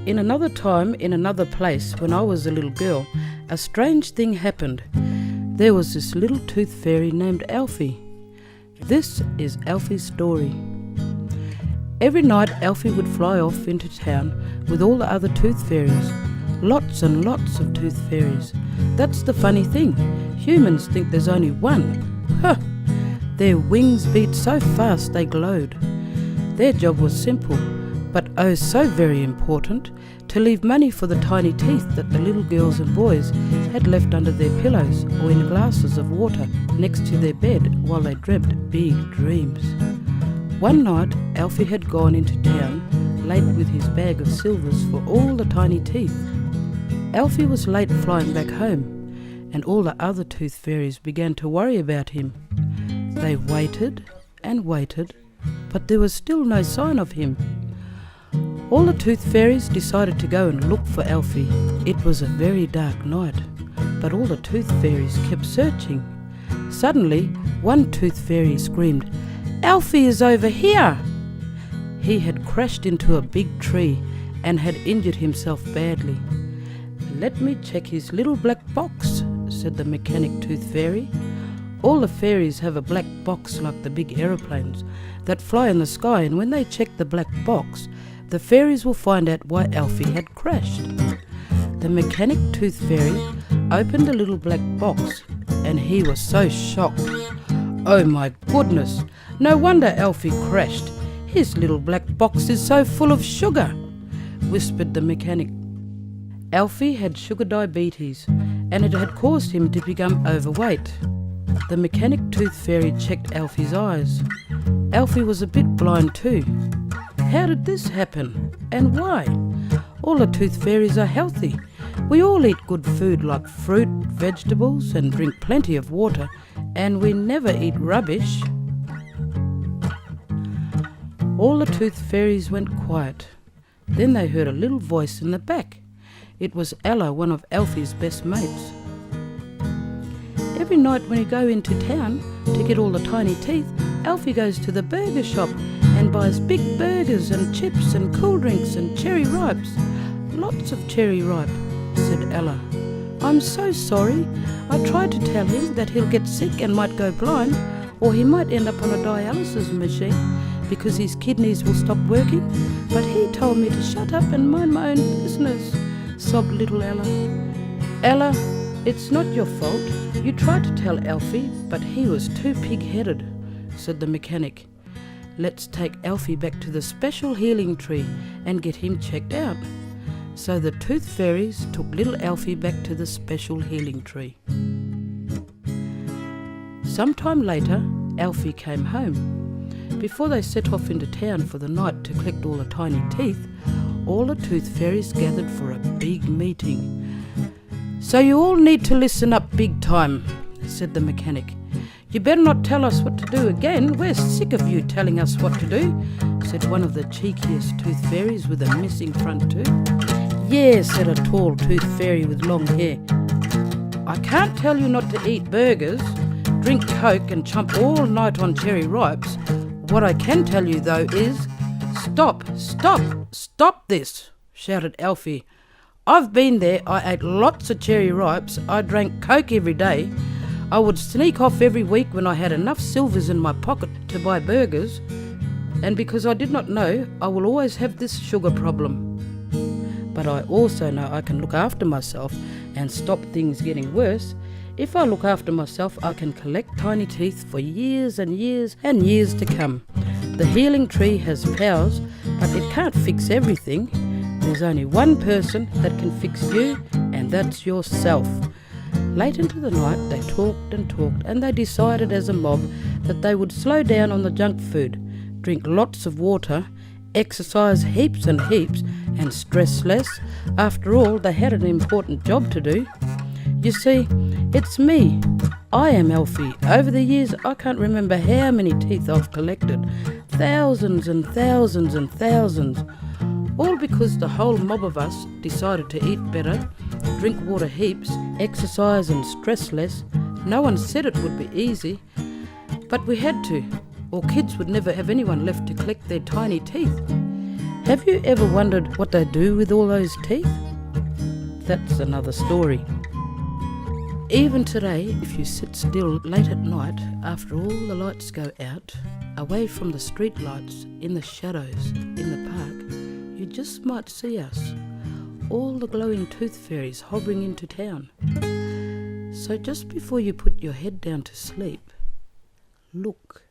In another time, in another place, when I was a little girl, a strange thing happened. There was this little tooth fairy named Alfie. This is Alfie's story. Every night Alfie would fly off into town with all the other tooth fairies. Lots and lots of tooth fairies. That's the funny thing. Humans think there's only one. Huh! Their wings beat so fast they glowed. Their job was simple, but oh so very important, to leave money for the tiny teeth that the little girls and boys had left under their pillows or in glasses of water next to their bed while they dreamt big dreams. One night Alfie had gone into town, late with his bag of silvers for all the tiny teeth. Alfie was late flying back home, and all the other tooth fairies began to worry about him. They waited and waited, but there was still no sign of him. All the tooth fairies decided to go and look for Alfie. It was a very dark night, but all the tooth fairies kept searching. Suddenly, one tooth fairy screamed, "Alfie is over here!" He had crashed into a big tree and had injured himself badly. "Let me check his little black box," said the mechanic tooth fairy. All the fairies have a black box like the big aeroplanes that fly in the sky, and when they check the black box, the fairies will find out why Alfie had crashed. The mechanic tooth fairy opened the little black box, and he was so shocked. "Oh my goodness, no wonder Alfie crashed. His little black box is so full of sugar," whispered the mechanic. Alfie had sugar diabetes, and it had caused him to become overweight. The mechanic tooth fairy checked Alfie's eyes. Alfie was a bit blind too. How did this happen, and why? All the tooth fairies are healthy. We all eat good food like fruit, vegetables, and drink plenty of water, and we never eat rubbish. All the tooth fairies went quiet. Then they heard a little voice in the back. It was Ella, one of Alfie's best mates. "Every night when you go into town to get all the tiny teeth, Alfie goes to the burger shop and buys big burgers and chips and cool drinks and cherry ripes. Lots of cherry ripe," said Ella. "I'm so sorry. I tried to tell him that he'll get sick and might go blind, or he might end up on a dialysis machine because his kidneys will stop working, but he told me to shut up and mind my own business," sobbed little Ella. "Ella, it's not your fault. You tried to tell Alfie, but he was too pig-headed," said the mechanic. "Let's take Alfie back to the special healing tree and get him checked out." So the tooth fairies took little Alfie back to the special healing tree. Sometime later, Alfie came home. Before they set off into town for the night to collect all the tiny teeth, all the tooth fairies gathered for a big meeting. "So you all need to listen up big time," said the mechanic. "You better not tell us what to do again. We're sick of you telling us what to do," said one of the cheekiest tooth fairies with a missing front tooth. "Yeah," said a tall tooth fairy with long hair. "I can't tell you not to eat burgers, drink Coke and chomp all night on cherry ripes. What I can tell you though is, stop, stop, stop this," shouted Alfie. "I've been there. I ate lots of cherry ripes. I drank Coke every day. I would sneak off every week when I had enough silvers in my pocket to buy burgers. And because I did not know, I will always have this sugar problem. But I also know I can look after myself and stop things getting worse. If I look after myself, I can collect tiny teeth for years and years and years to come. The healing tree has powers, but it can't fix everything. There's only one person that can fix you, and that's yourself." Late into the night they talked, and they decided as a mob that they would slow down on the junk food, drink lots of water, exercise heaps and heaps, and stress less. After all, they had an important job to do. "You see, it's me. I am Alfie. Over the years I can't remember how many teeth I've collected. Thousands and thousands and thousands. All because the whole mob of us decided to eat better, drink water heaps, exercise and stress less. No one said it would be easy, but we had to, or kids would never have anyone left to collect their tiny teeth. Have you ever wondered what they do with all those teeth? That's another story. Even today, if you sit still late at night after all the lights go out, away from the street lights, in the shadows, in the park, you just might see us, all the glowing tooth fairies hovering into town. So just before you put your head down to sleep, look.